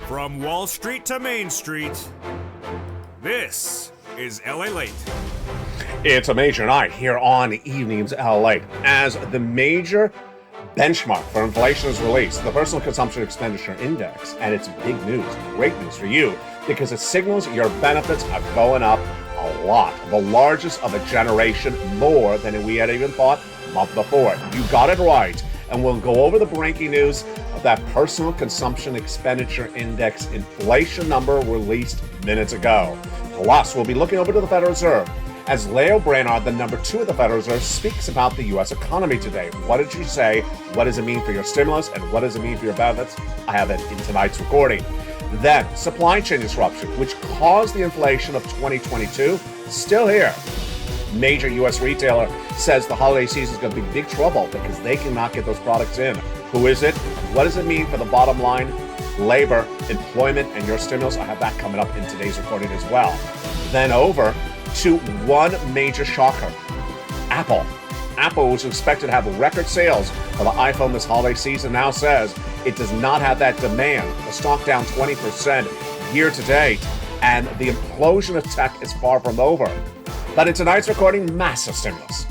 From Wall Street to Main Street, this is LALATE. It's a major night here on Evenings LALATE as the major benchmark for inflation is released, the Personal Consumption Expenditure Index, and it's big news, great news for you, because it signals your benefits are going up a lot, the largest of a generation, more than we had even thought a month before. You got it right, and we'll go over the breaking news of that Personal Consumption Expenditure Index inflation number released minutes ago. Plus, we'll be looking over to the Federal Reserve as Leo Brainard, the number 2 of the Federal Reserve, speaks about the U.S. economy today. What did she say? What does it mean for your stimulus? And what does it mean for your benefits? I have it in tonight's recording. Then, supply chain disruption, which caused the inflation of 2022, still here. Major U.S. retailer says the holiday season is going to be big trouble because they cannot get those products in. Who is it? What does it mean for the bottom line? Labor, employment, and your stimulus. I have that coming up in today's recording as well. Then over to one major shocker. Apple. Apple was expected to have record sales for the iPhone this holiday season, now says it does not have that demand. The stock down 20% year to date, and the implosion of tech is far from over. But in tonight's recording, massive stimulus.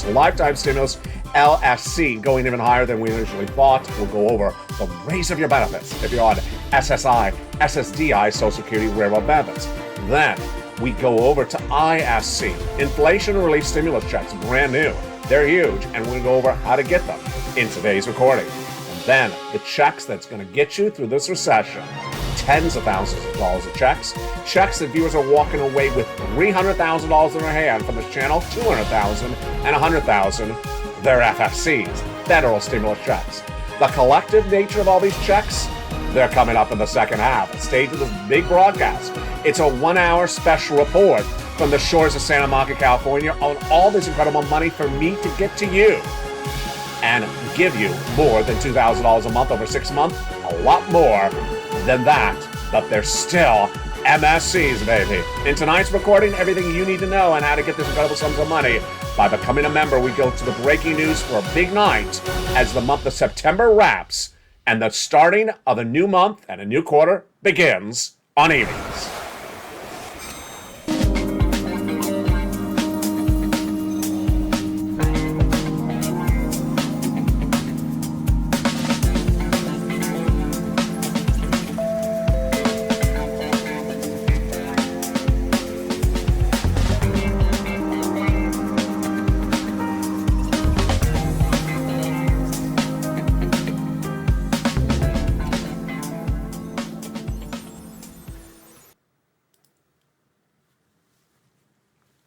Lifetime stimulus, LSC, going even higher than we initially thought. We'll go over the raise of your benefits if you're on SSI, SSDI, Social Security Railroad benefits. Then we go over to ISC, inflation relief stimulus checks, brand new. They're huge, and we'll go over how to get them in today's recording. And then the checks that's going to get you through this recession. Tens of thousands of dollars of checks that viewers are walking away with $300,000 in their hand from this channel, $200,000 and $100,000. They're FFCs, federal stimulus checks. The collective nature of all these checks, they're coming up in the second half. Stay to this big broadcast. It's a 1-hour special report from the shores of Santa Monica, California, on all this incredible money for me to get to you and give you more than $2,000 a month over 6 months, a lot more than that, but they're still MSCs, baby. In tonight's recording, everything you need to know on how to get this incredible sums of money. By becoming a member, we go to the breaking news for a big night as the month of September wraps and the starting of a new month and a new quarter begins on Evenings.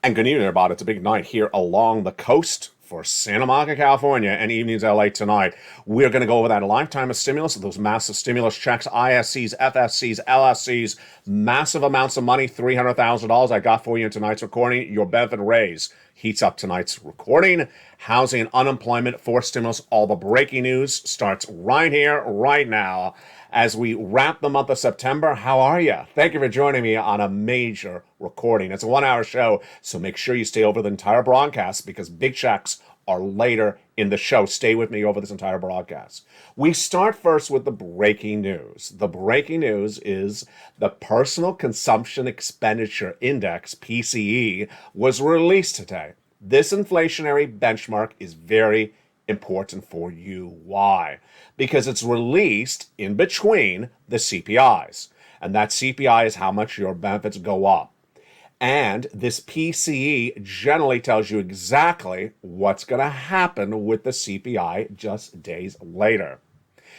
And good evening, everybody. It's a big night here along the coast for Santa Monica, California, and Evenings LA tonight. We're going to go over that lifetime of stimulus, those massive stimulus checks, ISCs, FFCs, LSCs, massive amounts of money, $300,000 I got for you in tonight's recording. Your benefit raise heats up tonight's recording. Housing and unemployment for stimulus. All the breaking news starts right here, right now. As we wrap the month of September, how are you? Thank you for joining me on a major recording. It's a 1-hour show, so make sure you stay over the entire broadcast because big checks are later in the show. Stay with me over this entire broadcast. We start first with the breaking news. The breaking news is the Personal Consumption Expenditure Index, PCE, was released today. This inflationary benchmark is very important for you. Why? Because it's released in between the CPIs. And that CPI is how much your benefits go up. And this PCE generally tells you exactly what's going to happen with the CPI just days later.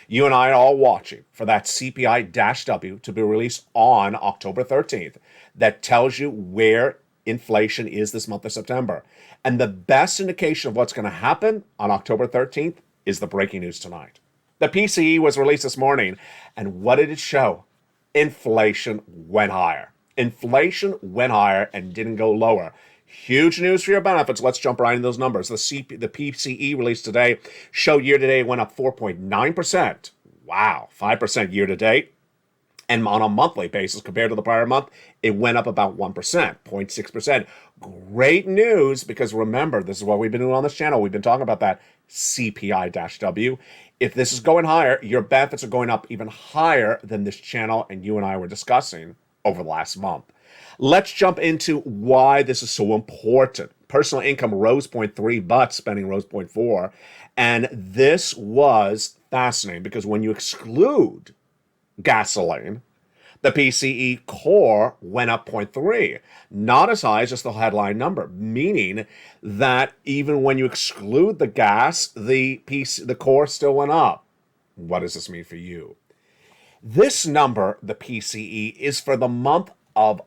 You and I are all watching for that CPI-W to be released on October 13th that tells you where inflation is this month of September. And the best indication of what's going to happen on October 13th is the breaking news tonight. The PCE was released this morning, and what did it show? Inflation went higher. Inflation went higher and didn't go lower. Huge news for your benefits. Let's jump right into those numbers. The PCE released today showed year-to-date went up 4.9%. Wow, 5% year-to-date. And on a monthly basis compared to the prior month, it went up about 1%, 0.6%. Great news, because remember, this is what we've been doing on this channel. We've been talking about that CPI-W. If this is going higher, your benefits are going up even higher than this channel and you and I were discussing over the last month. Let's jump into why this is so important. Personal income rose 0.3, but spending rose 0.4. And this was fascinating because when you exclude gasoline, the PCE core went up 0.3, not as high as just the headline number, meaning that even when you exclude the gas, the core still went up. What does this mean for you? This number, the PCE, is for the month of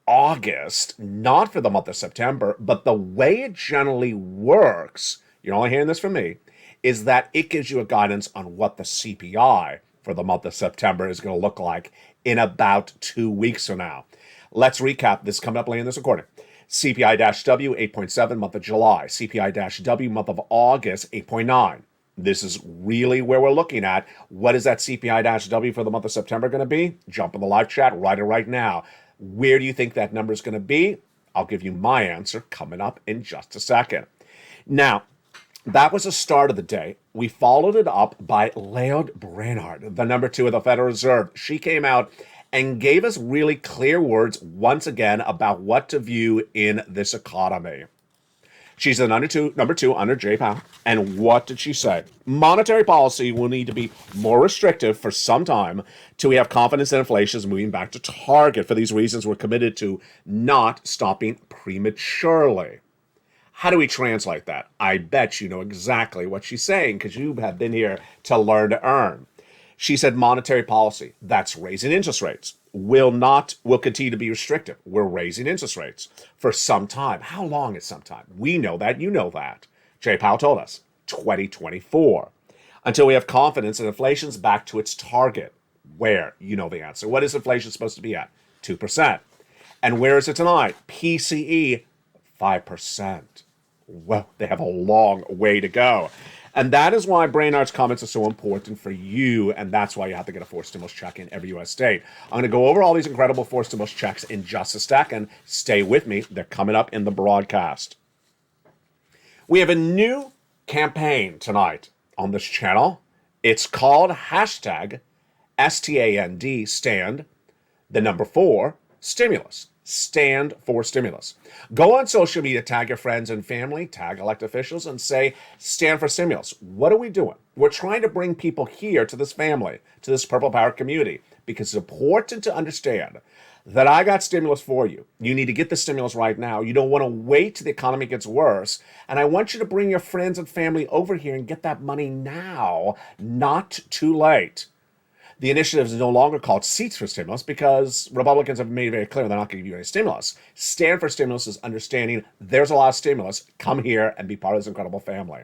August, not for the month of September, but the way it generally works, you're only hearing this from me, is that it gives you a guidance on what the CPI for the month of September is going to look like in about 2 weeks from now. Let's recap. This is coming up later in this recording. CPI-W, 8.7, month of July. CPI-W, month of August, 8.9. This is really where we're looking at. What is that CPI-W for the month of September going to be? Jump in the live chat, write it right now. Where do you think that number is going to be? I'll give you my answer coming up in just a second. Now, that was the start of the day. We followed it up by Laird Brainard, the number 2 of the Federal Reserve. She came out and gave us really clear words once again about what to view in this economy. She's the number two under Jay Powell. And what did she say? Monetary policy will need to be more restrictive for some time till we have confidence that inflation is moving back to target. For these reasons, we're committed to not stopping prematurely. How do we translate that? I bet you know exactly what she's saying because you have been here to learn to earn. She said monetary policy, that's raising interest rates, will continue to be restrictive. We're raising interest rates for some time. How long is some time? We know that, you know that. Jay Powell told us, 2024. Until we have confidence that inflation's back to its target. Where? You know the answer. What is inflation supposed to be at? 2%. And where is it tonight? PCE, 5%. Well, they have a long way to go. And that is why Brainard's comments are so important for you, and that's why you have to get a forced stimulus check in every U.S. state. I'm going to go over all these incredible forced stimulus checks in just a second. Stay with me. They're coming up in the broadcast. We have a new campaign tonight on this channel. It's called hashtag STAND, stand, the number 4, stimulus. Stand for stimulus. Go on social media, tag your friends and family, tag elected officials, and say, stand for stimulus. What are we doing? We're trying to bring people here to this family, to this Purple Power community, because it's important to understand that I got stimulus for you. You need to get the stimulus right now. You don't want to wait till the economy gets worse. And I want you to bring your friends and family over here and get that money now, not too late. The initiative is no longer called Seats for Stimulus because Republicans have made it very clear they're not going to give you any stimulus. Stand for Stimulus is understanding there's a lot of stimulus. Come here and be part of this incredible family.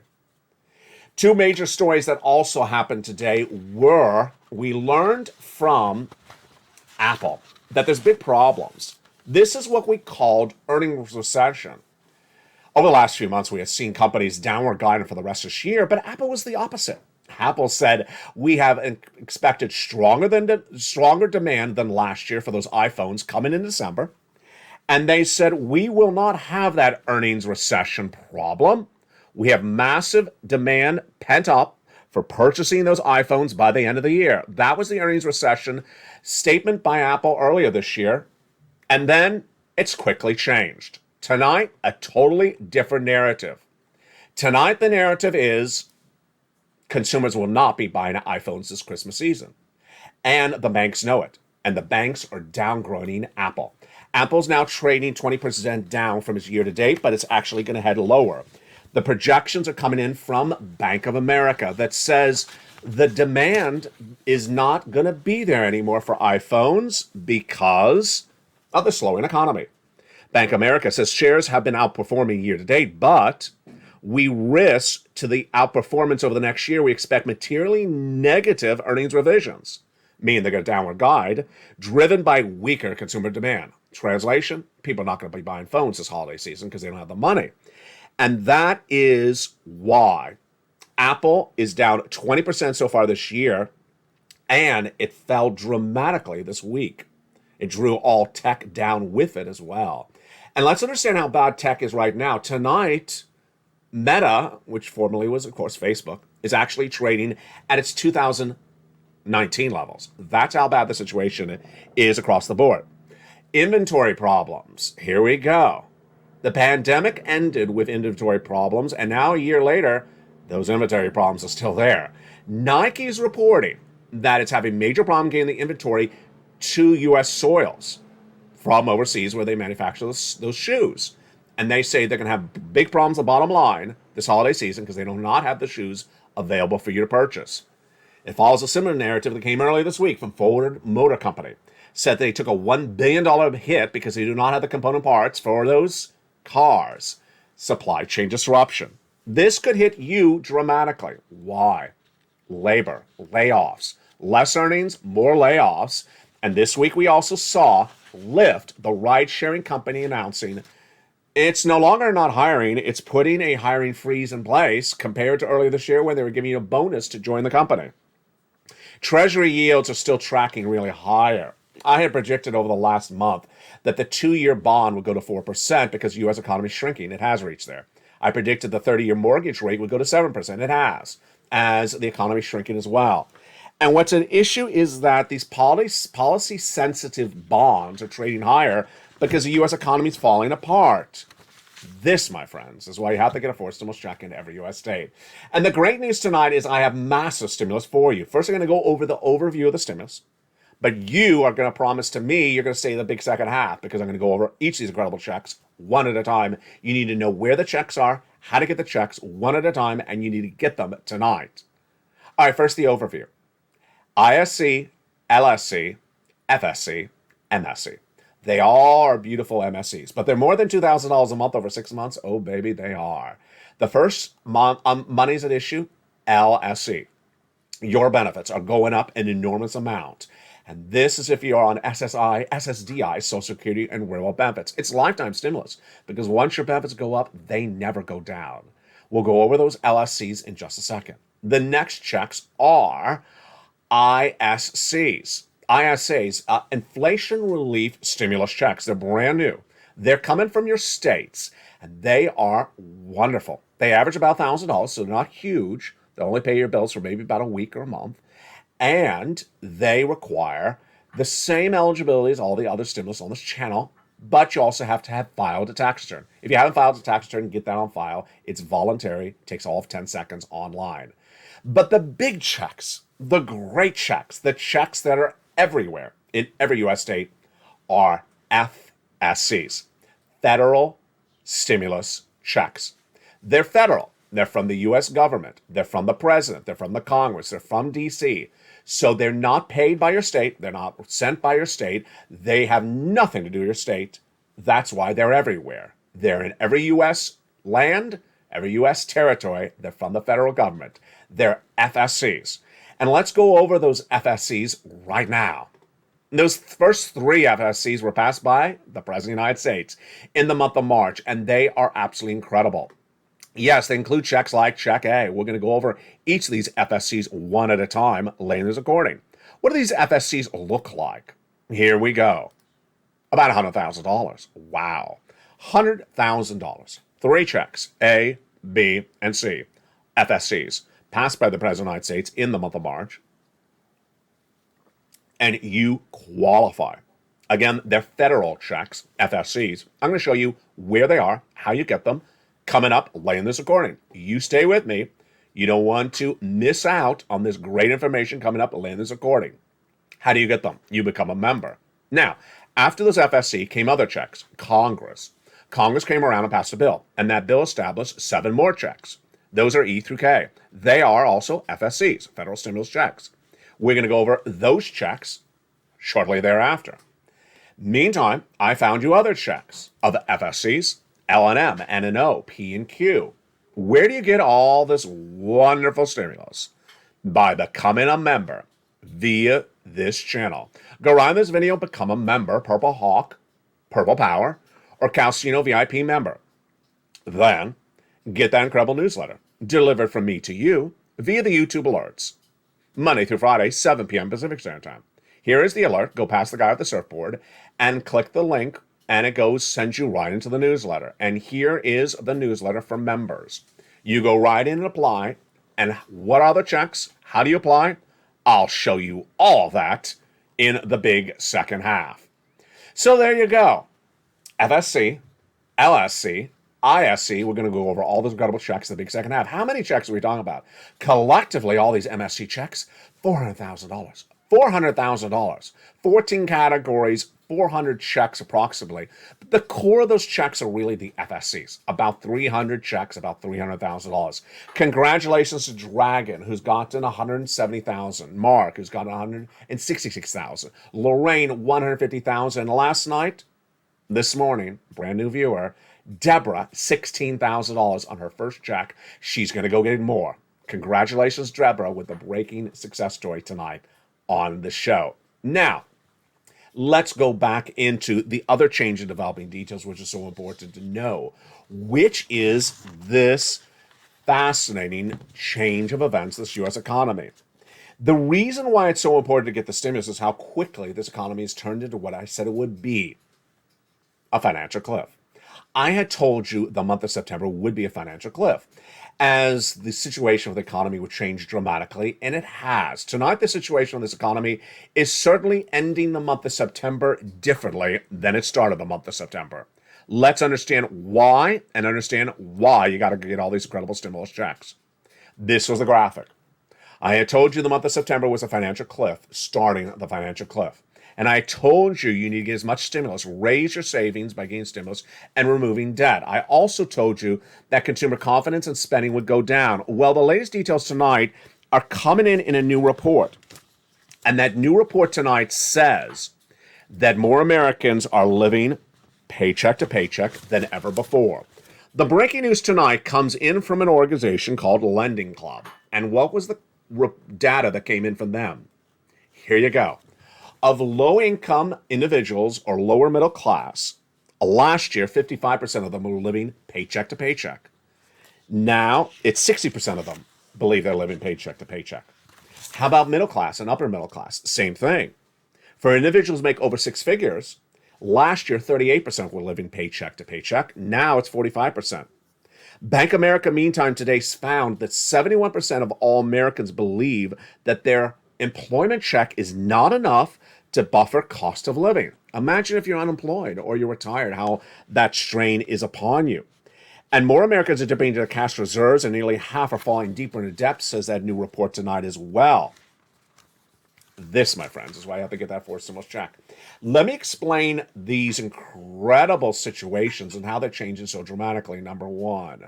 2 major stories that also happened today were, we learned from Apple that there's big problems. This is what we called earnings recession. Over the last few months, we have seen companies downward guiding for the rest of this year, but Apple was the opposite. Apple said we have expected stronger demand than last year for those iPhones coming in December. And they said we will not have that earnings recession problem. We have massive demand pent up for purchasing those iPhones by the end of the year. That was the earnings recession statement by Apple earlier this year. And then it's quickly changed. Tonight, a totally different narrative. Tonight, the narrative is consumers will not be buying iPhones this Christmas season. And the banks know it. And the banks are downgrading Apple. Apple's now trading 20% down from its year to date, but it's actually going to head lower. The projections are coming in from Bank of America that says the demand is not going to be there anymore for iPhones because of the slowing economy. Bank of America says shares have been outperforming year to date, but we risk to the outperformance over the next year. We expect materially negative earnings revisions, meaning they're going to downward guide, driven by weaker consumer demand. Translation, people are not going to be buying phones this holiday season because they don't have the money. And that is why Apple is down 20% so far this year, and it fell dramatically this week. It drew all tech down with it as well. And let's understand how bad tech is right now. Tonight, Meta, which formerly was, of course, Facebook, is actually trading at its 2019 levels. That's how bad the situation is across the board. Inventory problems. Here we go. The pandemic ended with inventory problems, and now a year later, those inventory problems are still there. Nike's reporting that it's having major problem getting the inventory to U.S. soils from overseas where they manufacture those shoes. And they say they're going to have big problems, the bottom line, this holiday season because they do not have the shoes available for you to purchase. It follows a similar narrative that came earlier this week from Ford Motor Company. Said they took a $1 billion hit because they do not have the component parts for those cars. Supply chain disruption. This could hit you dramatically. Why? Labor, layoffs, less earnings, more layoffs. And this week we also saw Lyft, the ride-sharing company, announcing it's no longer not hiring, it's putting a hiring freeze in place compared to earlier this year when they were giving you a bonus to join the company. Treasury yields are still tracking really higher. I had predicted over the last month that the 2-year bond would go to 4% because the U.S. economy is shrinking. It has reached there. I predicted the 30-year mortgage rate would go to 7%. It has, as the economy is shrinking as well. And what's an issue is that these policy-sensitive bonds are trading higher because the U.S. economy is falling apart. This, my friends, is why you have to get a forced stimulus check into every U.S. state. And the great news tonight is I have massive stimulus for you. First, I'm going to go over the overview of the stimulus. But you are going to promise to me you're going to stay the big second half because I'm going to go over each of these incredible checks one at a time. You need to know where the checks are, how to get the checks one at a time, and you need to get them tonight. All right, first the overview. ISC, LSC, FSC, MSC. They all are beautiful MSCs, but they're more than $2,000 a month over 6 months. Oh, baby, they are. The first money's at issue, LSC. Your benefits are going up an enormous amount. And this is if you're on SSI, SSDI, Social Security, and Rural benefits. It's lifetime stimulus because once your benefits go up, they never go down. We'll go over those LSCs in just a second. The next checks are ISCs. ISAs, inflation relief stimulus checks. They're brand new. They're coming from your states, and they are wonderful. They average about $1,000, so they're not huge. They only pay your bills for maybe about a week or a month. And they require the same eligibility as all the other stimulus on this channel, but you also have to have filed a tax return. If you haven't filed a tax return, get that on file. It's voluntary. It takes all of 10 seconds online. But the big checks, the great checks, the checks that are everywhere in every U.S. state are FSCs, federal stimulus checks. They're federal. They're from the U.S. government. They're from the president. They're from the Congress. They're from D.C. So they're not paid by your state. They're not sent by your state. They have nothing to do with your state. That's why they're everywhere. They're in every U.S. land, every U.S. territory. They're from the federal government. They're FSCs. And let's go over those FSCs right now. Those first 3 FSCs were passed by the President of the United States in the month of March, and they are absolutely incredible. Yes, they include checks like Check A. We're going to go over each of these FSCs one at a time, laying this according. What do these FSCs look like? Here we go. About $100,000. Wow. $100,000. 3 checks, A, B, and C. FSCs, passed by the President of the United States in the month of March. And you qualify. Again, they're federal checks, FSCs. I'm going to show you where they are, how you get them, coming up, laying this according. You stay with me. You don't want to miss out on this great information coming up, laying this according. How do you get them? You become a member. Now, after this FSC came other checks. Congress. Congress came around and passed a bill, and that bill established 7 more checks. Those are E through K. They are also FSCs, federal stimulus checks. We're going to go over those checks shortly thereafter. Meantime, I found you other checks of FSCs, L&M, N&O, P and Q. Where do you get all this wonderful stimulus? By becoming a member via this channel. Go around this video, become a member, Purple Hawk, Purple Power, or Calcino VIP member. Then, get that incredible newsletter delivered from me to you via the YouTube alerts. Monday through Friday, 7 p.m. Pacific Standard Time. Here is the alert. Go past the guy with the surfboard and click the link, and it sends you right into the newsletter. And here is the newsletter for members. You go right in and apply. And what are the checks? How do you apply? I'll show you all that in the big second half. So there you go. FSC, LSC, ISC. We're going to go over all those incredible checks in the big second half. How many checks are we talking about? Collectively, all these MSC checks, $400,000. $400,000. 14 categories, 400 checks approximately. But the core of those checks are really the FSCs. About 300 checks, about $300,000. Congratulations to Dragon, who's gotten $170,000. Mark, who's gotten $166,000. Lorraine, $150,000. And last night, this morning, brand new viewer, Deborah, $16,000 on her first check. She's going to go get more. Congratulations, Deborah, with the breaking success story tonight on the show. Now, let's go back into the other change in developing details, which is so important to know, which is this fascinating change of events, this U.S. economy. The reason why it's so important to get the stimulus is how quickly this economy has turned into what I said it would be, a financial cliff. I had told you the month of September would be a financial cliff, as the situation of the economy would change dramatically, and it has. Tonight, the situation of this economy is certainly ending the month of September differently than it started the month of September. Let's understand why, and understand why you got to get all these incredible stimulus checks. This was the graphic. I had told you the month of September was a financial cliff, starting the financial cliff. And I told you you need to get as much stimulus, raise your savings by getting stimulus and removing debt. I also told you that consumer confidence and spending would go down. Well, the latest details tonight are coming in a new report. And that new report tonight says that more Americans are living paycheck to paycheck than ever before. The breaking news tonight comes in from an organization called Lending Club. And what was the data that came in from them? Here you go. Of low-income individuals or lower middle class, last year, 55% of them were living paycheck to paycheck. Now, it's 60% of them believe they're living paycheck to paycheck. How about middle class and upper middle class? Same thing. For individuals who make over six figures, last year, 38% were living paycheck to paycheck. Now, it's 45%. Bank of America, meantime, today found that 71% of all Americans believe that their employment check is not enough to buffer cost of living. Imagine if you're unemployed or you're retired, how that strain is upon you. And more Americans are dipping into their cash reserves, and nearly half are falling deeper into debt, says that new report tonight as well. This, my friends, is why I have to get that forced stimulus check. Let me explain these incredible situations and how they're changing so dramatically. Number one,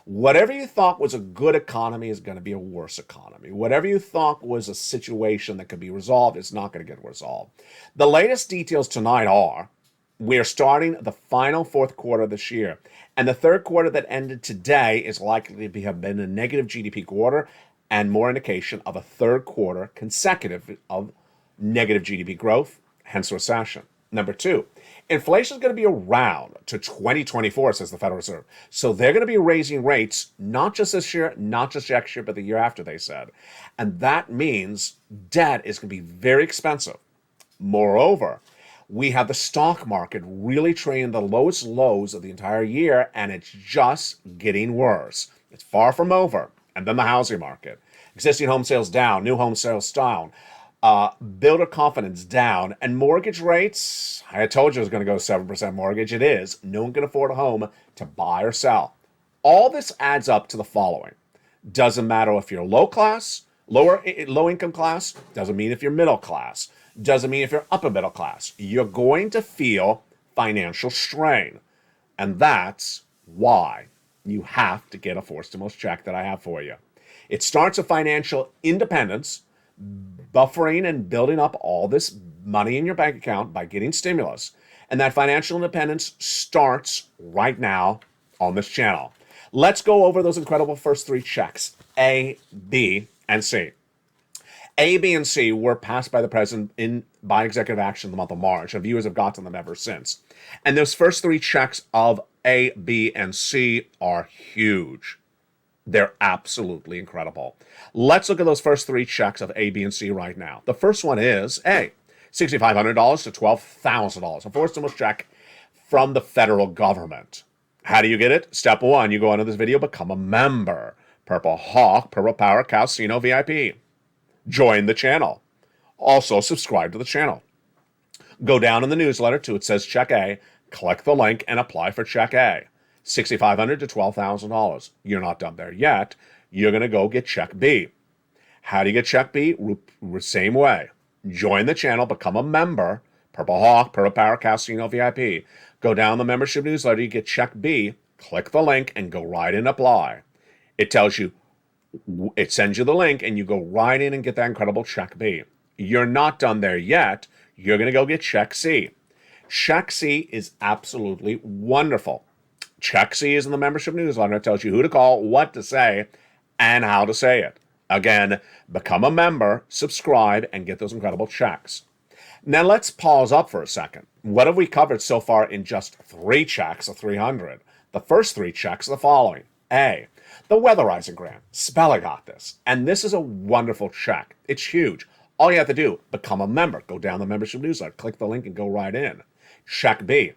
whatever you thought was a good economy is going to be a worse economy. Whatever you thought was a situation that could be resolved is not going to get resolved. The latest details tonight are we're starting the final fourth quarter of this year. And the third quarter that ended today is likely to have been a negative GDP quarter and more indication of a third quarter consecutive of negative GDP growth, hence recession. Number two, inflation is going to be around to 2024, says the Federal Reserve. So they're going to be raising rates, not just this year, not just next year, but the year after, they said. And that means debt is going to be very expensive. Moreover, we have the stock market really trading the lowest lows of the entire year, and it's just getting worse. It's far from over. And then the housing market. Existing home sales down, new home sales down. Builder confidence down, and mortgage rates, I had told you it was going to go 7% mortgage. It is. No one can afford a home to buy or sell. All this adds up to the following. Doesn't matter if you're low income class, doesn't mean if you're middle class, doesn't mean if you're upper middle class. You're going to feel financial strain. And that's why you have to get a forced stimulus check that I have for you. It starts with financial independence, buffering and building up all this money in your bank account by getting stimulus. And that financial independence starts right now on this channel. Let's go over those incredible first three checks, A, B, and C. A, B, and C were passed by the president by executive action in the month of March, and viewers have gotten them ever since. And those first three checks of A, B, and C are huge. They're absolutely incredible. Let's look at those first three checks of A, B, and C right now. The first one is A, $6,500 to $12,000, a forced stimulus check from the federal government. How do you get it? Step one, you go under this video, become a member. Purple Hawk, Purple Power Casino VIP. Join the channel. Also, subscribe to the channel. Go down in the newsletter to it says Check A, click the link, and apply for Check A. $6,500 to $12,000. You're not done there yet. You're going to go get Check B. How do you get Check B? Same way. Join the channel, become a member. Purple Hawk, Purple Power Casino VIP. Go down the membership newsletter, you get Check B, click the link, and go right in apply. It tells you, it sends you the link, and you go right in and get that incredible Check B. You're not done there yet. You're going to go get Check C. Check C is absolutely wonderful. Check C is in the membership newsletter. It tells you who to call, what to say, and how to say it. Again, become a member, subscribe, and get those incredible checks. Now let's pause up for a second. What have we covered so far in just 3 checks of 300? The first 3 checks are the following. A, the Weatherizing Grant. Spelling got this. And this is a wonderful check. It's huge. All you have to do, become a member. Go down the membership newsletter, click the link, and go right in. Check B.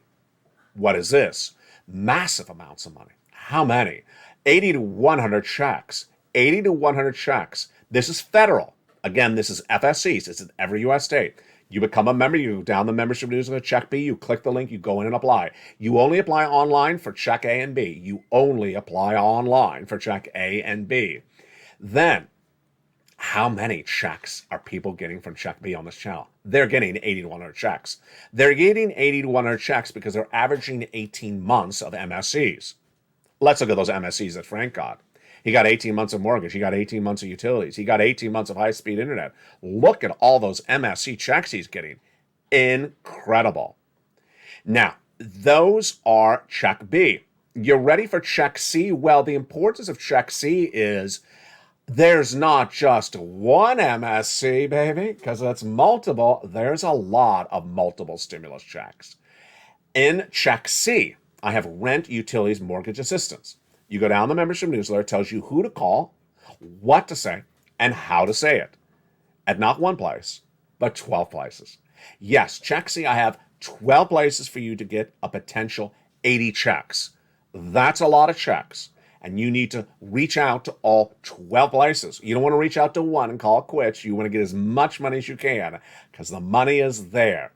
What is this? Massive amounts of money. How many? 80 to 100 checks. 80 to 100 checks. This is federal. Again, this is FSCs. It's in every U.S. state. You become a member, you go down the membership newsletter, Check B, you click the link, you go in and apply. You only apply online for Check A and B. You only apply online for Check A and B. Then, how many checks are people getting from Check B on this channel? They're getting 80 to 100 checks. They're getting 80 to 100 checks because they're averaging 18 months of MSCs. Let's look at those MSCs that Frank got. He got 18 months of mortgage. He got 18 months of utilities. He got 18 months of high-speed internet. Look at all those MSC checks he's getting. Incredible. Now, those are Check B. You're ready for Check C? Well, the importance of Check C is there's not just one MSC, baby, because that's multiple. There's a lot of multiple stimulus checks. In Check C, I have rent, utilities, mortgage assistance. You go down the membership newsletter, it tells you who to call, what to say, and how to say it. At not one place, but 12 places. Yes, Check C, I have 12 places for you to get a potential 80 checks. That's a lot of checks. And you need to reach out to all 12 places. You don't want to reach out to one and call it quits. You want to get as much money as you can because the money is there.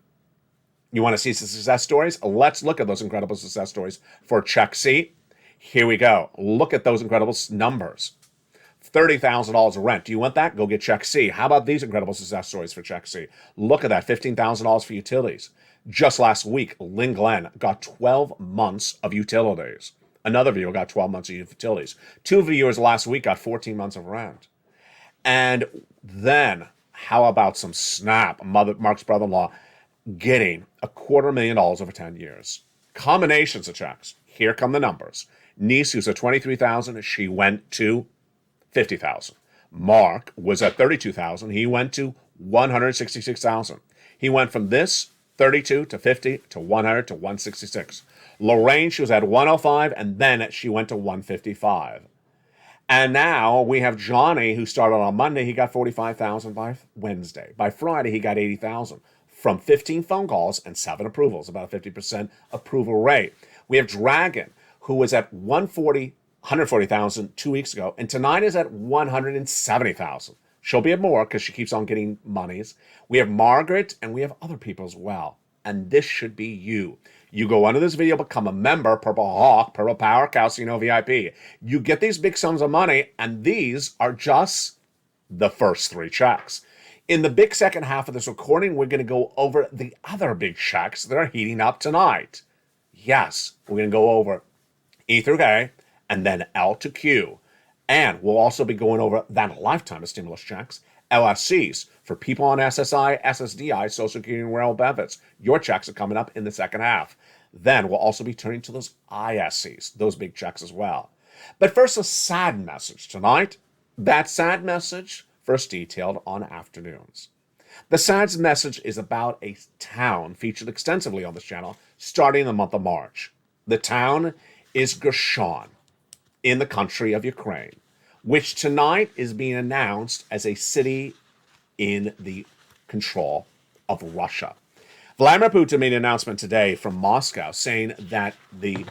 You want to see some success stories? Let's look at those incredible success stories for Check C. Here we go. Look at those incredible numbers. $30,000 of rent. Do you want that? Go get Check C. How about these incredible success stories for Check C? Look at that. $15,000 for utilities. Just last week, Lynn Glenn got 12 months of utilities. Another viewer got 12 months of utilities. 2 viewers last week got 14 months of rent. And then, how about some snap? Mark's brother-in-law getting $250,000 over 10 years. Combinations of checks. Here come the numbers. Niece, who's at $23,000, she went to $50,000. Mark was at $32,000. He went to $166,000. He went from this 32 to 50 to 100 to 166. Lorraine, she was at 105, and then she went to 155. And now we have Johnny, who started on Monday. He got $45,000 by Wednesday. By Friday, he got $80,000 from 15 phone calls and 7 approvals, about a 50% approval rate. We have Dragon, who was at 140,000 2 weeks ago, and tonight is at 170,000. She'll be at more because she keeps on getting monies. We have Margaret, and we have other people as well. And this should be you. You go under this video, become a member, Purple Hawk, Purple Power, Casino VIP. You get these big sums of money, and these are just the first 3 checks. In the big second half of this recording, we're going to go over the other big checks that are heating up tonight. Yes, we're going to go over E through K, and then L to Q. And we'll also be going over that lifetime of stimulus checks, LSCs, for people on SSI, SSDI, Social Security, and Rural Benefits. Your checks are coming up in the second half. Then we'll also be turning to those ISCs, those big checks as well. But first, a sad message tonight. That sad message, first detailed on afternoons. The sad message is about a town featured extensively on this channel starting in the month of March. The town is Recession in the country of Ukraine, which tonight is being announced as a city in the control of Russia. Vladimir Putin made an announcement today from Moscow saying that the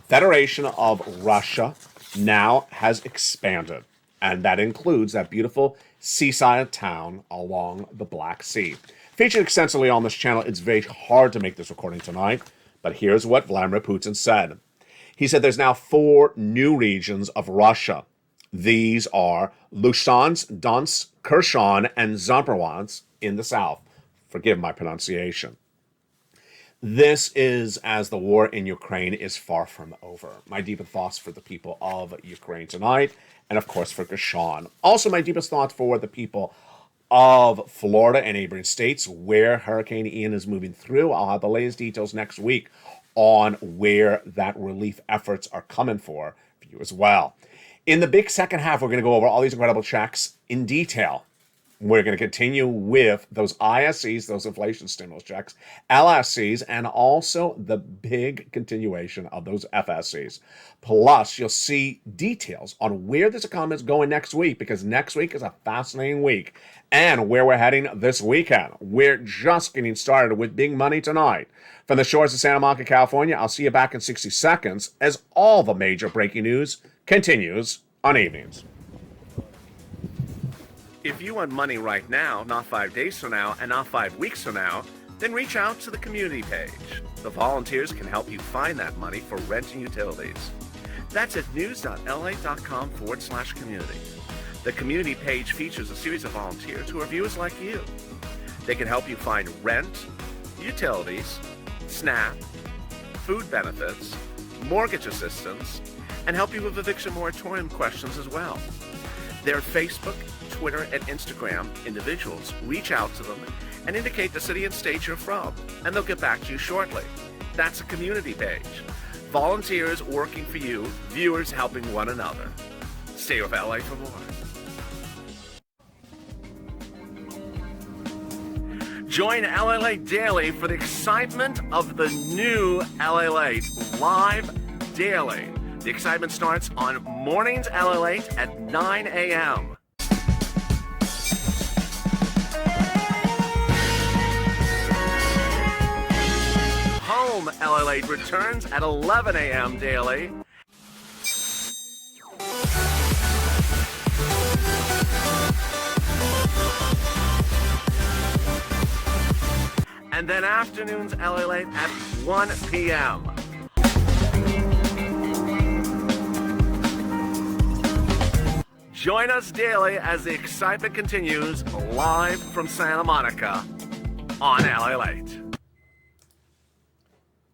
Federation of Russia now has expanded, and that includes that beautiful seaside town along the Black Sea. Featured extensively on this channel, it's very hard to make this recording tonight, but here's what Vladimir Putin said. He said there's now 4 new regions of Russia. These are Luhansk, Donetsk, Kherson, and Zaporozhye in the south. Forgive my pronunciation. This is as the war in Ukraine is far from over. My deepest thoughts for the people of Ukraine tonight, and of course for Kherson. Also, my deepest thoughts for the people of Florida and neighboring states where Hurricane Ian is moving through. I'll have the latest details next week on where that relief efforts are coming for you as well. In the big second half, we're going to go over all these incredible checks in detail. We're going to continue with those ISCs, those inflation stimulus checks, LSCs, and also the big continuation of those FSCs. Plus, you'll see details on where this economy is going next week, because next week is a fascinating week, and where we're heading this weekend. We're just getting started with big money tonight. From the shores of Santa Monica, California, I'll see you back in 60 seconds as all the major breaking news continues on Evenings. If you want money right now, not 5 days from now, and not 5 weeks from now, then reach out to the community page. The volunteers can help you find that money for rent and utilities. That's at news.la.com/community. The community page features a series of volunteers who are viewers like you. They can help you find rent, utilities, SNAP, food benefits, mortgage assistance, and help you with eviction moratorium questions as well. Their Facebook, Twitter, and Instagram individuals reach out to them and indicate the city and state you're from, and they'll get back to you shortly. That's a community page. Volunteers working for you, viewers helping one another. Stay with LA for more. Join LALATE Daily for the excitement of the new LALATE live daily. The excitement starts on mornings LALATE at 9 a.m. Home LALATE returns at 11 a.m. daily. And then afternoons LALATE at 1 p.m. Join us daily as the excitement continues live from Santa Monica on LALATE.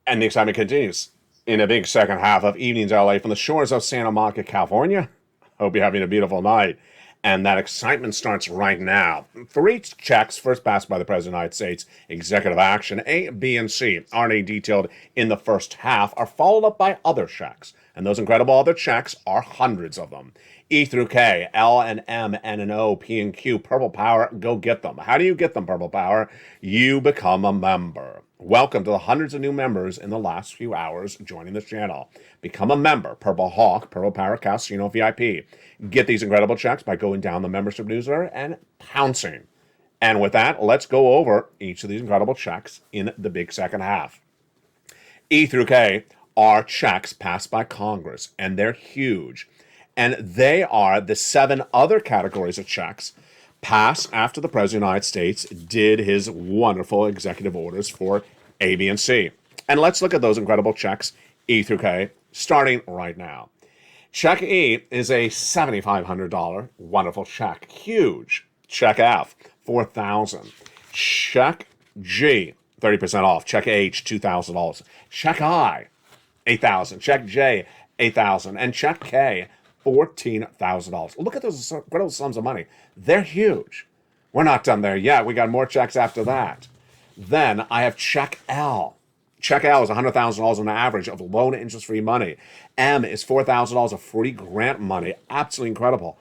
And the excitement continues in a big second half of Evenings LA from the shores of Santa Monica, California. Hope you're having a beautiful night. And that excitement starts right now. 3 checks, first passed by the President of the United States, executive action, A, B, and C, already detailed in the first half, are followed up by other checks. And those incredible other checks are hundreds of them. E through K, L and M, N and O, P and Q, Purple Power, go get them. How do you get them, Purple Power? You become a member. Welcome to the hundreds of new members in the last few hours joining this channel. Become a member, Purple Hawk, Purple Power Casino VIP. Get these incredible checks by going down the membership newsletter and pouncing. And with that, let's go over each of these incredible checks in the big second half. E through K are checks passed by Congress, and they're huge. And they are the 7 other categories of checks passed after the President of the United States did his wonderful executive orders for A, B, and C. And let's look at those incredible checks, E through K, starting right now. Check E is a $7,500 wonderful check. Huge. Check F, $4,000. Check G, 30% off. Check H, $2,000. Check I, $8,000. Check J, $8,000. And check K, $14,000. Look at those incredible sums of money. They're huge. We're not done there yet. We got more checks after that. Then I have check L. Check L is $100,000 on average of loan interest-free money. M is $4,000 of free grant money. Absolutely incredible.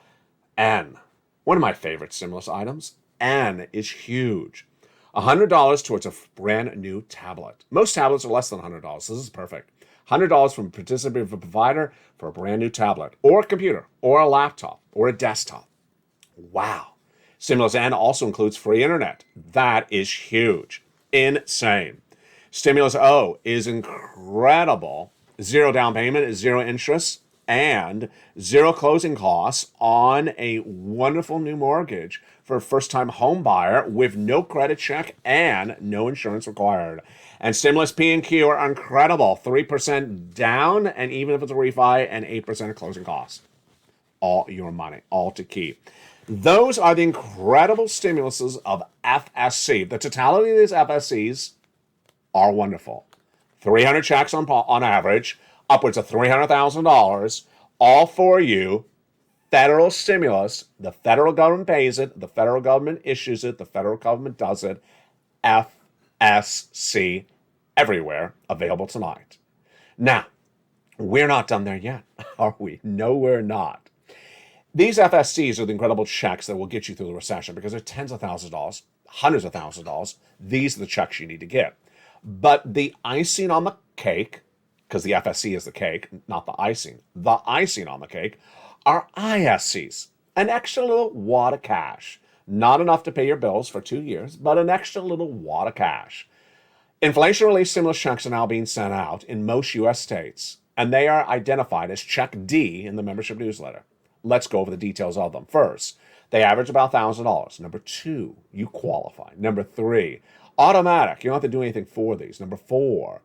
N, one of my favorite stimulus items. N is huge. $100 towards a brand new tablet. Most tablets are less than $100. This is perfect. $100 from a participating provider for a brand new tablet, or a computer, or a laptop, or a desktop. Wow. Stimulus N also includes free internet. That is huge. Insane. Stimulus O is incredible 0 down payment, 0 interest, and 0 closing costs on a wonderful new mortgage for a first-time home buyer with no credit check and no insurance required. And stimulus P and Q are incredible. 3% down, and even if it's a refi, and 8% of closing costs. All your money, all to keep. Those are the incredible stimuluses of FSC. The totality of these FSCs are wonderful. 300 checks on average, upwards of $300,000, all for you. Federal stimulus. The federal government pays it. The federal government issues it. The federal government does it. FSC everywhere, available tonight. Now, we're not done there yet, are we? No, we're not. These FSCs are the incredible checks that will get you through the recession because they're tens of thousands of dollars, hundreds of thousands of dollars. These are the checks you need to get. But the icing on the cake, because the FSC is the cake, not the icing on the cake, are ISCs, an extra little wad of cash. Not enough to pay your bills for 2 years, but an extra little wad of cash. Inflation relief stimulus checks are now being sent out in most U.S. states, and they are identified as Check D in the membership newsletter. Let's go over the details of them. First, they average about $1,000. Number 2, you qualify. Number 3, automatic. You don't have to do anything for these. Number 4,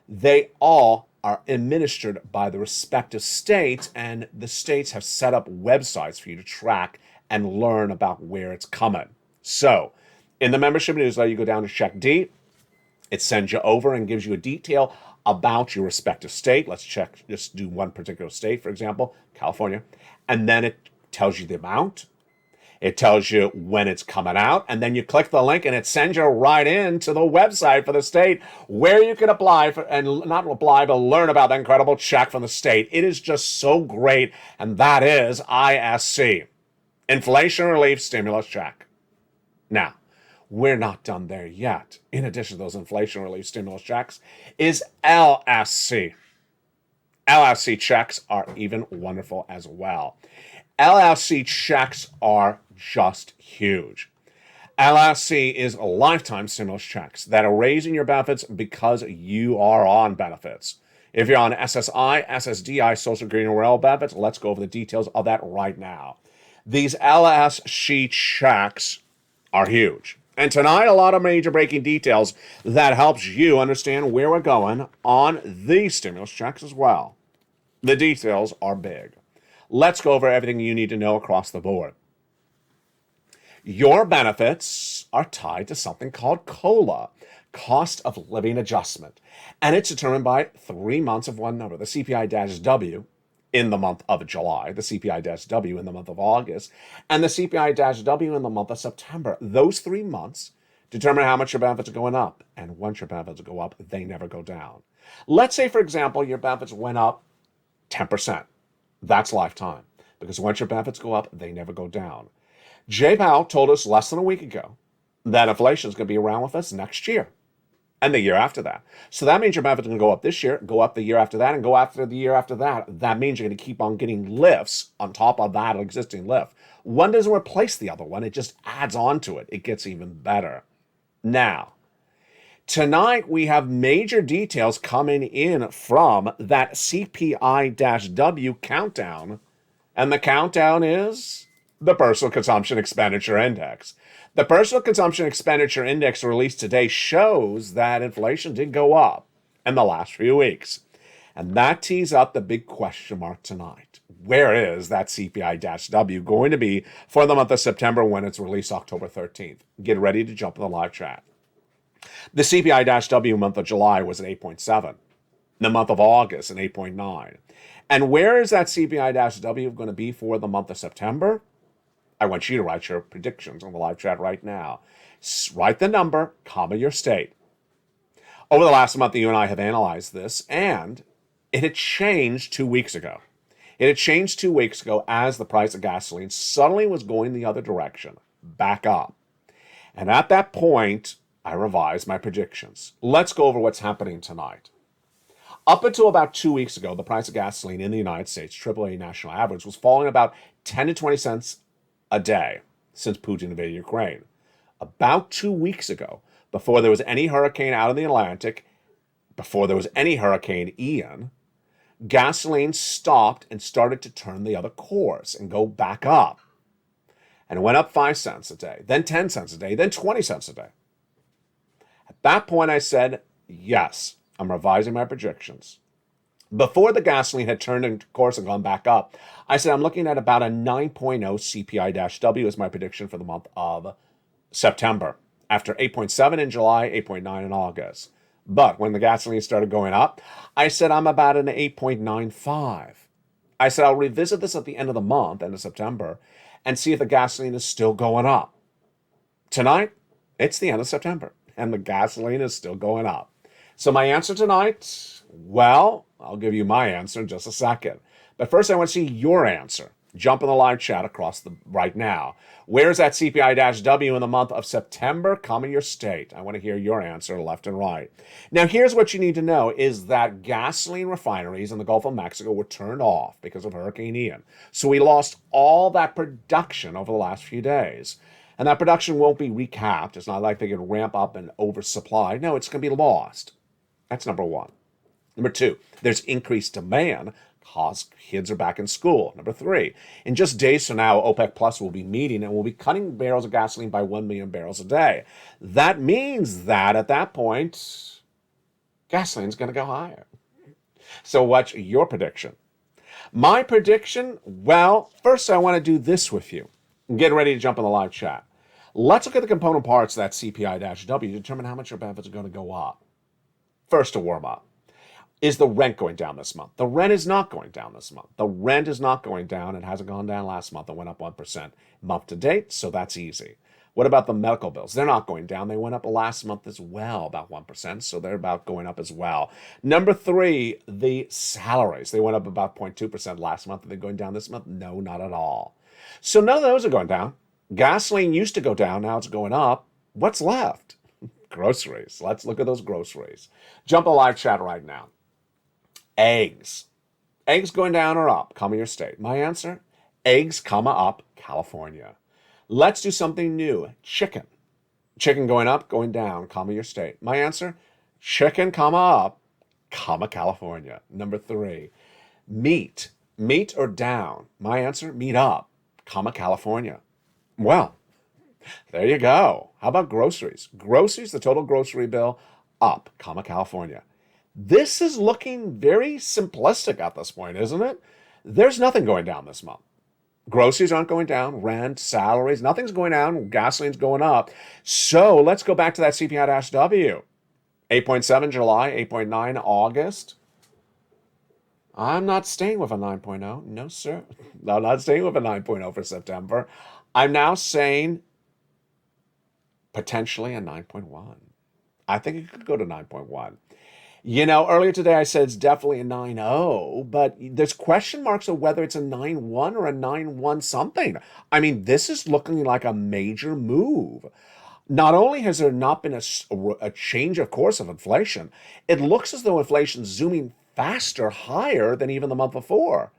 they all are administered by the respective states, and the states have set up websites for you to track and learn about where it's coming. So, in the membership newsletter, you go down to Check D. It sends you over and gives you a detail about your respective state. Let's check, just do one particular state, for example, California. And then it tells you the amount. It tells you when it's coming out. And then you click the link and it sends you right into the website for the state where you can apply for, and not apply, but learn about that incredible check from the state. It is just so great. And that is ISC, Inflation Relief Stimulus Check. Now, we're not done there yet. In addition to those inflation relief stimulus checks is LSC. LSC checks are even wonderful as well. LSC checks are just huge. LSC is lifetime stimulus checks that are raising your benefits because you are on benefits. If you're on SSI, SSDI, Social Security, and Rural benefits, let's go over the details of that right now. These LSC checks are huge. And tonight, a lot of major breaking details that helps you understand where we're going on these stimulus checks as well. The details are big. Let's go over everything you need to know across the board. Your benefits are tied to something called COLA, Cost of Living Adjustment. And it's determined by 3 months of one number, the CPI-W in the month of July, the CPI-W in the month of August, and the CPI-W in the month of September. Those 3 months determine how much your benefits are going up. And once your benefits go up, they never go down. Let's say, for example, your benefits went up 10%. That's lifetime. Because once your benefits go up, they never go down. Jay Powell told us less than a week ago that inflation is going to be around with us next year and the year after that. So that means your benefits are going to go up this year, go up the year after that, and go after the year after that. That means you're going to keep on getting lifts on top of that existing lift. One doesn't replace the other one. It just adds on to it. It gets even better. Now, tonight we have major details coming in from that CPI-W countdown. And the countdown is the Personal Consumption Expenditure Index. The Personal Consumption Expenditure Index released today shows that inflation did go up in the last few weeks. And that tees up the big question mark tonight. Where is that CPI-W going to be for the month of September when it's released October 13th? Get ready to jump in the live chat. The CPI-W month of July was at 8.7. The month of August at 8.9. And where is that CPI-W going to be for the month of September? I want you to write your predictions on the live chat right now. Write the number, comma your state. Over the last month, you and I have analyzed this, and it had changed 2 weeks ago. It had changed 2 weeks ago as the price of gasoline suddenly was going the other direction, back up. And at that point, I revised my predictions. Let's go over what's happening tonight. Up until about 2 weeks ago, the price of gasoline in the United States, AAA national average, was falling about 10 to 20 cents a day since Putin invaded Ukraine. About 2 weeks ago, before there was any hurricane out in the Atlantic, before there was any Hurricane Ian, gasoline stopped and started to turn the other course and go back up. And it went up 5 cents a day, then 10 cents a day, then 20 cents a day. At that point, I said, yes, I'm revising my projections. Before the gasoline had turned into course and gone back up, I said I'm looking at about a 9.0 CPI-W as my prediction for the month of September. After 8.7 in July, 8.9 in August. But when the gasoline started going up, I said I'm about an 8.95. I said I'll revisit this at the end of the month, end of September, and see if the gasoline is still going up. Tonight, it's the end of September, and the gasoline is still going up. So my answer tonight, well, I'll give you my answer in just a second. But first, I want to see your answer. Jump in the live chat right now. Where's that CPI-W in the month of September? Come in your state. I want to hear your answer left and right. Now, here's what you need to know is that gasoline refineries in the Gulf of Mexico were turned off because of Hurricane Ian. So we lost all that production over the last few days. And that production won't be recapped. It's not like they can ramp up and oversupply. No, it's going to be lost. That's number one. Number two, there's increased demand because kids are back in school. Number three, in just days from now, OPEC Plus will be meeting and will be cutting barrels of gasoline by 1 million barrels a day. That means that at that point, gasoline's going to go higher. So what's your prediction? My prediction, well, first I want to do this with you. Get ready to jump in the live chat. Let's look at the component parts of that CPI-W to determine how much your benefits are going to go up. First, to warm up. Is the rent going down this month? The rent is not going down this month. The rent is not going down. It hasn't gone down last month. It went up 1% month to date, so that's easy. What about the medical bills? They're not going down. They went up last month as well, about 1%, so they're about going up as well. Number three, the salaries. They went up about 0.2% last month. Are they going down this month? No, not at all. So none of those are going down. Gasoline used to go down. Now it's going up. What's left? Groceries. Let's look at those groceries. Jump a live chat right now. Eggs. Eggs going down or up? Comma your state. My answer? Eggs, comma up, California. Let's do something new. Chicken. Chicken going up, going down, comma your state. My answer? Chicken, comma up, comma California. Number three. Meat. Meat or down? My answer? Meat up, comma California. Well, there you go. How about groceries? Groceries, the total grocery bill, up, comma California. This is looking very simplistic at this point, isn't it? There's nothing going down this month. Groceries aren't going down, rent, salaries, nothing's going down, gasoline's going up. So let's go back to that CPI-W. 8.7 July, 8.9 August. I'm not staying with a 9.0. No, sir. I'm not staying with a 9.0 for September. I'm now saying potentially a 9.1. I think it could go to 9.1. You know, earlier today I said it's definitely a 9.0, but there's question marks of whether it's a 9.1 or a 9.1 something. I mean, this is looking like a major move. Not only has there not been a change of course of inflation, it looks as though inflation's zooming faster, higher than even the month before.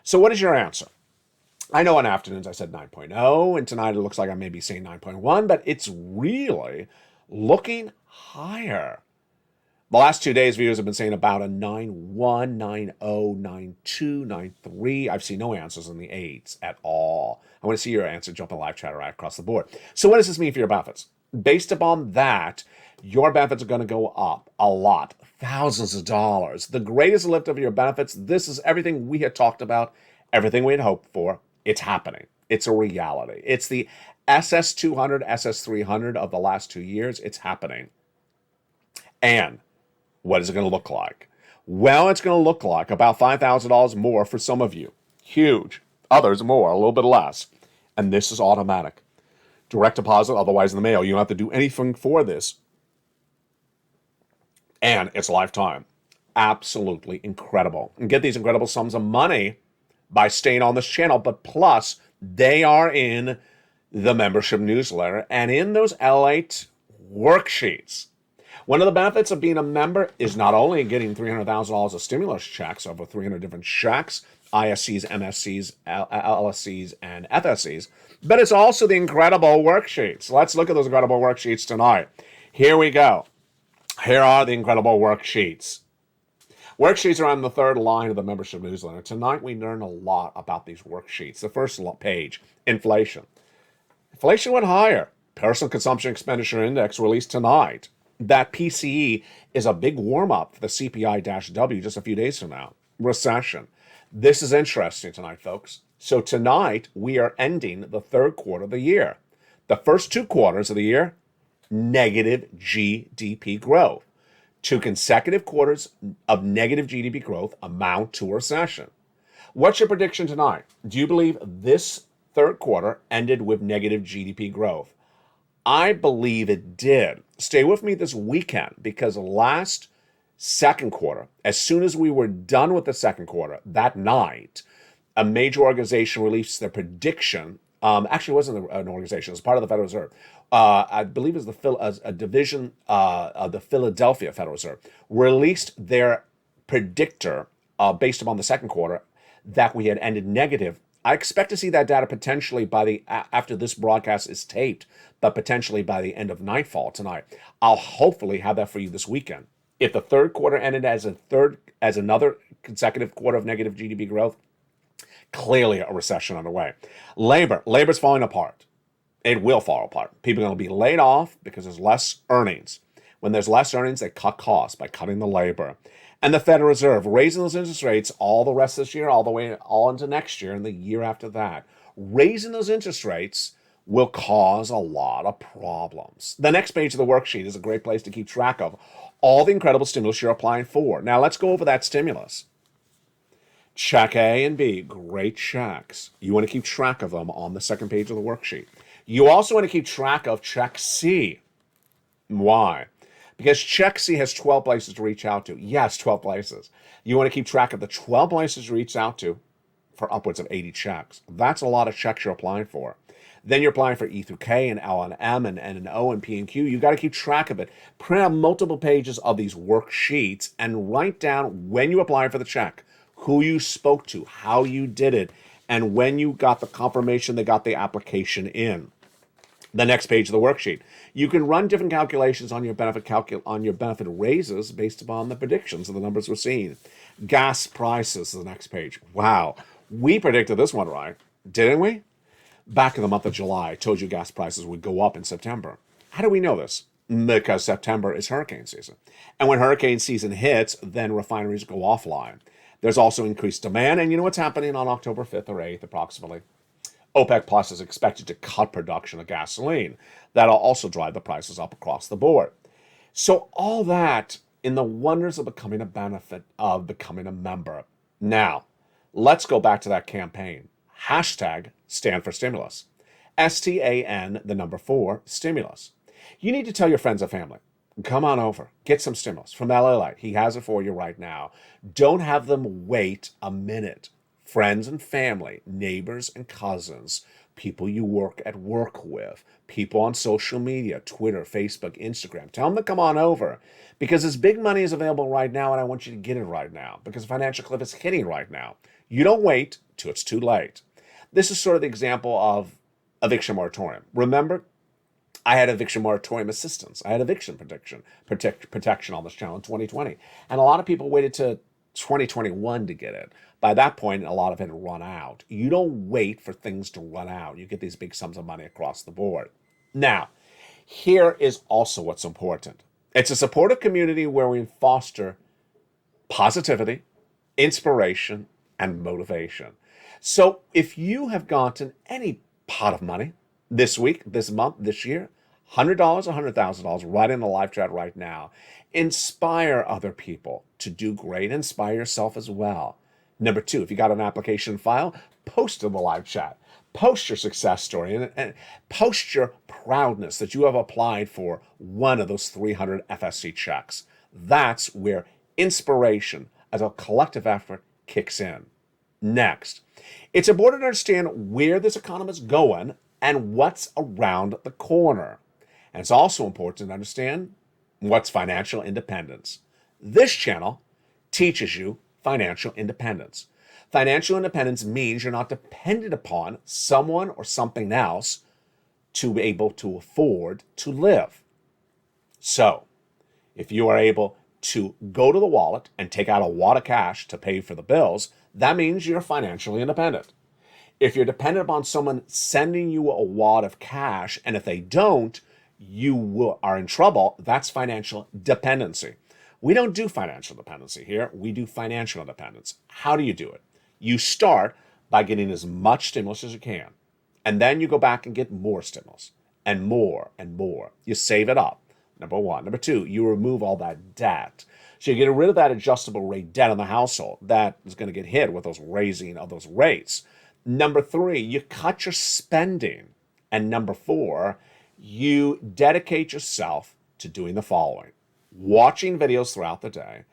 So what is your answer? I know on afternoons I said 9.0, and tonight it looks like I may be saying 9.1, but it's really looking higher. The last 2 days, viewers have been saying about a 9.1, 9.0, 9.2, 9.3. I've seen no answers in the 8s at all. I want to see your answer. Jump in live chat right across the board. So what does this mean for your benefits? Based upon that, your benefits are going to go up a lot, thousands of dollars. The greatest lift of your benefits, this is everything we had talked about, everything we had hoped for. It's happening. It's a reality. It's the SS200, SS300 of the last 2 years. It's happening. And what is it going to look like? Well, it's going to look like about $5,000 more for some of you. Huge. Others more, a little bit less. And this is automatic. Direct deposit, otherwise in the mail. You don't have to do anything for this. And it's lifetime. Absolutely incredible. And get these incredible sums of money by staying on this channel. But plus, they are in the membership newsletter and in those LALATE worksheets. One of the benefits of being a member is not only getting $300,000 of stimulus checks, over 300 different checks, ISCs, MSCs, LSCs, and FSCs, but it's also the incredible worksheets. Let's look at those incredible worksheets tonight. Here we go. Here are the incredible worksheets. Worksheets are on the third line of the membership newsletter. Tonight, we learn a lot about these worksheets. The first page, inflation. Inflation went higher. Personal Consumption Expenditure Index released tonight. That PCE is a big warm-up for the CPI-W just a few days from now. Recession. This is interesting tonight, folks. So tonight, we are ending the third quarter of the year. The first 2 quarters of the year, negative GDP growth. 2 consecutive quarters of negative GDP growth amount to a recession. What's your prediction tonight? Do you believe this third quarter ended with negative GDP growth? I believe it did. Stay with me this weekend because last second quarter, as soon as we were done with the second quarter, that night, a major organization released their prediction. Actually, it wasn't an organization. It was part of the Federal Reserve. I believe it was a division of the Philadelphia Federal Reserve, released their predictor based upon the second quarter that we had ended negative. I expect to see that data potentially after this broadcast is taped, but potentially by the end of nightfall tonight. I'll hopefully have that for you this weekend. If the third quarter ended as another consecutive quarter of negative GDP growth, clearly a recession underway. Labor's falling apart. It will fall apart. People are going to be laid off because there's less earnings. When there's less earnings, they cut costs by cutting the labor. And the Federal Reserve raising those interest rates all the rest of this year, all into next year and the year after that. Raising those interest rates will cause a lot of problems. The next page of the worksheet is a great place to keep track of all the incredible stimulus you're applying for. Now let's go over that stimulus. Check A and B, great checks. You want to keep track of them on the second page of the worksheet. You also want to keep track of check C. Why? Because check C has 12 places to reach out to. Yes, 12 places. You want to keep track of the 12 places to reach out to for upwards of 80 checks. That's a lot of checks you're applying for. Then you're applying for E through K and L and M and N and O and P and Q. You got to keep track of it. Print out multiple pages of these worksheets and write down when you apply for the check, who you spoke to, how you did it, and when you got the confirmation they got the application in. The next page of the worksheet. You can run different calculations on your benefit raises based upon the predictions of the numbers we're seeing. Gas prices is the next page. Wow. We predicted this one right, didn't we? Back in the month of July, I told you gas prices would go up in September. How do we know this? Because September is hurricane season. And when hurricane season hits, then refineries go offline. There's also increased demand. And you know what's happening on October 5th or 8th approximately? OPEC Plus is expected to cut production of gasoline. That'll also drive the prices up across the board. So all that in the wonders of becoming a benefit of becoming a member. Now, let's go back to that campaign. Hashtag stand for stimulus. STAN, the number 4, stimulus. You need to tell your friends and family, come on over, get some stimulus from LALATE. He has it for you right now. Don't have them wait a minute. Friends and family, neighbors and cousins, people you work with, people on social media, Twitter, Facebook, Instagram. Tell them to come on over because this big money is available right now and I want you to get it right now because the financial cliff is hitting right now. You don't wait till it's too late. This is sort of the example of eviction moratorium. Remember, I had eviction moratorium assistance. I had eviction protection on this channel in 2020. And a lot of people waited to 2021 to get it. By that point, a lot of it had run out. You don't wait for things to run out. You get these big sums of money across the board. Now, here is also what's important. It's a supportive community where we foster positivity, inspiration, and motivation. So if you have gotten any pot of money this week, this month, this year, $100, $100,000 right in the live chat right now, inspire other people to do great. Inspire yourself as well. Number 2, if you got an application file, post in the live chat. Post your success story and post your proudness that you have applied for one of those 300 FSC checks. That's where inspiration as a collective effort kicks in. Next, it's important to understand where this economy is going and what's around the corner. And it's also important to understand what's financial independence. This channel teaches you financial independence. Financial independence means you're not dependent upon someone or something else to be able to afford to live. So, if you are able to go to the wallet and take out a wad of cash to pay for the bills, that means you're financially independent. If you're dependent upon someone sending you a wad of cash, and if they don't, are in trouble, that's financial dependency. We don't do financial dependency here. We do financial independence. How do you do it? You start by getting as much stimulus as you can. And then you go back and get more stimulus and more and more. You save it up. Number one. Number two, you remove all that debt. So you get rid of that adjustable rate debt in the household that is going to get hit with those raising of those rates. Number three, you cut your spending. And number four, you dedicate yourself to doing the following: watching videos throughout the day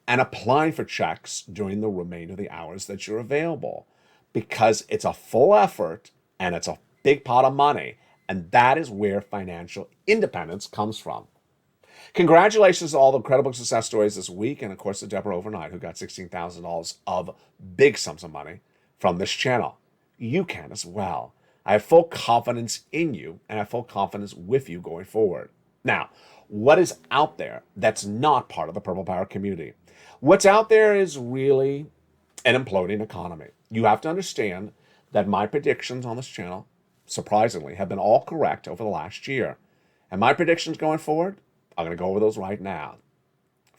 and applying for checks during the remainder of the hours that you're available, because it's a full effort and it's a big pot of money. And that is where financial independence comes from. Congratulations to all the incredible success stories this week, and of course to Deborah overnight, who got $16,000 of big sums of money from this channel. You can as well. I have full confidence in you, and I have full confidence with you going forward. Now, what is out there that's not part of the Purple Power community? What's out there is really an imploding economy. You have to understand that my predictions on this channel, surprisingly, have been all correct over the last year. And my predictions going forward, I'm going to go over those right now.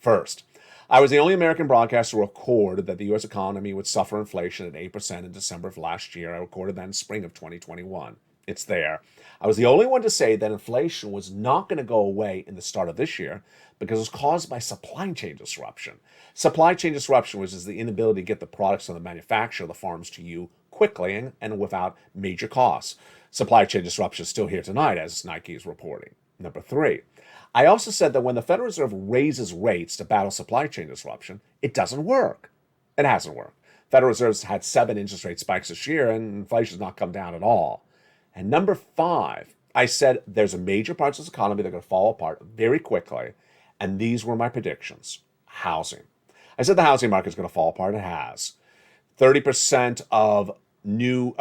First, I was the only American broadcaster to record that the U.S. economy would suffer inflation at 8% in December of last year. I recorded that in spring of 2021. It's there. I was the only one to say that inflation was not going to go away in the start of this year because it was caused by supply chain disruption. Supply chain disruption, which is the inability to get the products from the manufacturer of the farms to you quickly and without major costs. Supply chain disruption is still here tonight, as Nike is reporting. Number three, I also said that when the Federal Reserve raises rates to battle supply chain disruption, it doesn't work. It hasn't worked. Federal Reserve's had 7 interest rate spikes this year, and inflation's not come down at all. And number five, I said there's a major parts of this economy that are going to fall apart very quickly, and these were my predictions. Housing. I said the housing market is going to fall apart. It has. 30% of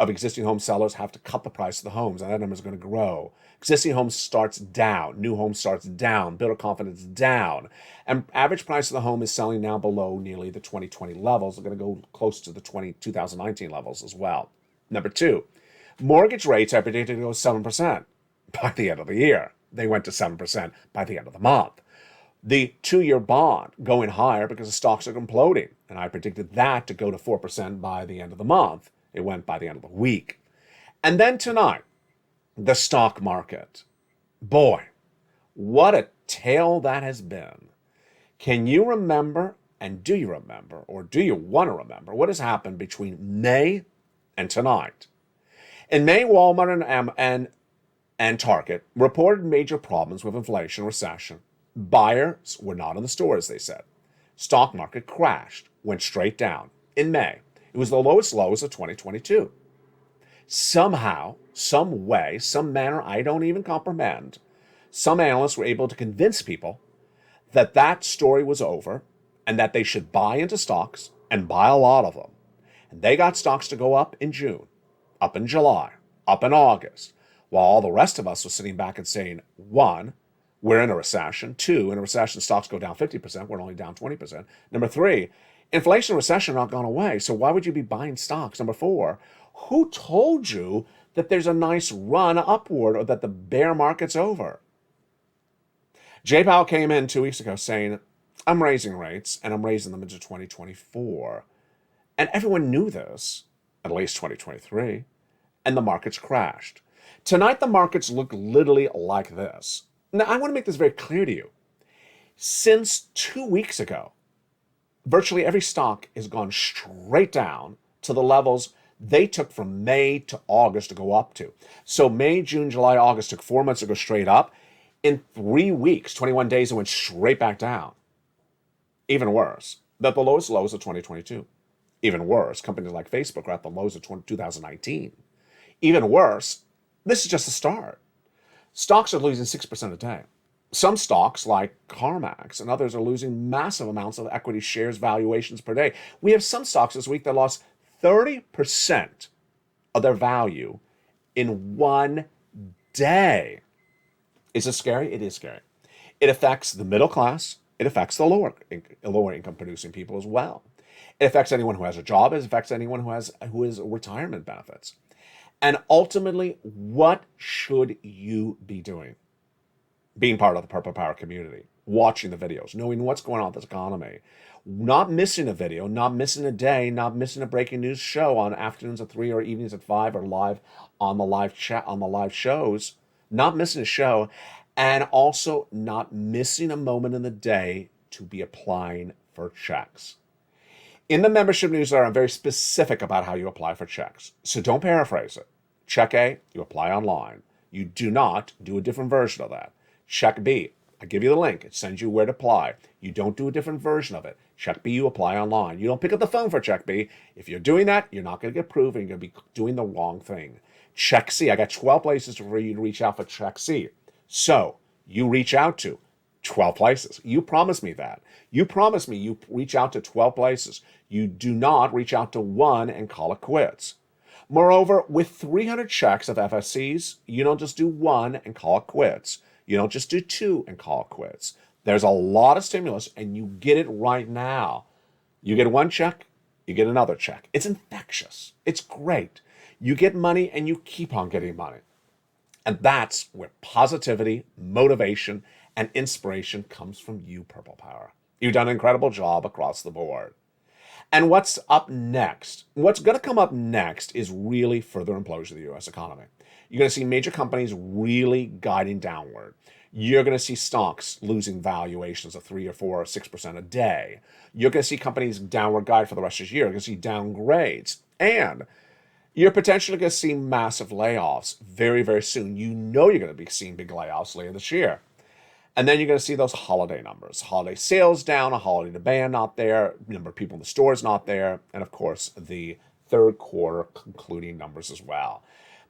existing home sellers have to cut the price of the homes, and that number is going to grow. Existing homes starts down. New home starts down. Builder confidence down. And average price of the home is selling now below nearly the 2020 levels. They're going to go close to the 2019 levels as well. Number two, mortgage rates are predicted to go 7% by the end of the year. They went to 7% by the end of the month. The 2-year bond going higher because the stocks are imploding. And I predicted that to go to 4% by the end of the month. It went by the end of the week. And then tonight, the stock market. Boy, what a tale that has been. Can you remember, and do you remember, or do you want to remember, what has happened between May and tonight? In May, Walmart and Target reported major problems with inflation, recession. Buyers were not in the stores, they said. Stock market crashed, went straight down. In May, it was the lowest lows of 2022. Somehow, some way, some manner I don't even comprehend, some analysts were able to convince people that that story was over and that they should buy into stocks and buy a lot of them. And they got stocks to go up in June, up in July, up in August, while all the rest of us was sitting back and saying, one, we're in a recession. Two, in a recession, stocks go down 50%. We're only down 20%. Number three, inflation and recession are not gone away. So why would you be buying stocks? Number four, who told you that there's a nice run upward or that the bear market's over? Jay Powell came in 2 weeks ago saying, I'm raising rates and I'm raising them into 2024. And everyone knew this, at least 2023, and the markets crashed. Tonight, the markets look literally like this. Now, I want to make this very clear to you. Since 2 weeks ago, virtually every stock has gone straight down to the levels they took from May to August to go up to. So May, June, July, August took 4 months to go straight up. In 3 weeks, 21 days, it went straight back down. Even worse, that the lowest lows of 2022. Even worse, companies like Facebook are at the lows of 2019. Even worse, this is just the start. Stocks are losing 6% a day. Some stocks, like CarMax and others, are losing massive amounts of equity shares valuations per day. We have some stocks this week that lost 30% of their value in 1 day. Is it scary? It is scary. It affects the middle class. It affects the lower income producing people as well. It affects anyone who has a job. It affects anyone who is retirement benefits. And ultimately, what should you be doing? Being part of the Purple Power community, watching the videos, knowing what's going on with this economy, not missing a video, not missing a day, not missing a breaking news show on afternoons at 3 or evenings at 5 or live on the live chat on the live shows, not missing a show, and also not missing a moment in the day to be applying for checks. In the membership newsletter, I'm very specific about how you apply for checks. So don't paraphrase it. Check A, you apply online. You do not do a different version of that. Check B, I give you the link. It sends you where to apply. You don't do a different version of it. Check B, you apply online. You don't pick up the phone for Check B. If you're doing that, you're not going to get approved and you're going to be doing the wrong thing. Check C, I got 12 places for you to reach out for Check C. So you reach out to 12 places. You promised me that. You promised me you reach out to 12 places. You do not reach out to one and call it quits. Moreover, with 300 checks of FSCs, you don't just do one and call it quits. You don't just do two and call it quits. There's a lot of stimulus, and you get it right now. You get one check, you get another check. It's infectious. It's great. You get money, and you keep on getting money. And that's where positivity, motivation, and inspiration comes from you, Purple Power. You've done an incredible job across the board. And what's up next? What's going to come up next is really further implosion of the U.S. economy. You're going to see major companies really guiding downward. You're going to see stocks losing valuations of 3 or 4 or 6% a day. You're going to see companies downward guide for the rest of this year. You're going to see downgrades. And you're potentially going to see massive layoffs very, very soon. You know you're going to be seeing big layoffs later this year. And then you're going to see those holiday numbers. Holiday sales down, a holiday demand not there, number of people in the stores not there, and of course, the third quarter concluding numbers as well.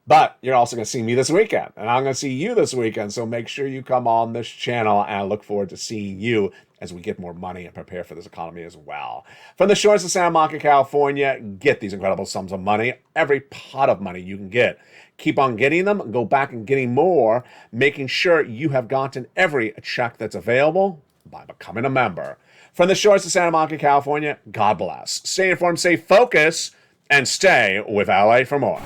But you're also going to see me this weekend, and I'm going to see you this weekend, so make sure you come on this channel, and I look forward to seeing you as we get more money and prepare for this economy as well. From the shores of Santa Monica, California, get these incredible sums of money, every pot of money you can get. Keep on getting them, go back and getting more, making sure you have gotten every check that's available by becoming a member. From the shores of Santa Monica, California, God bless. Stay informed, stay focused, and stay with LA for more.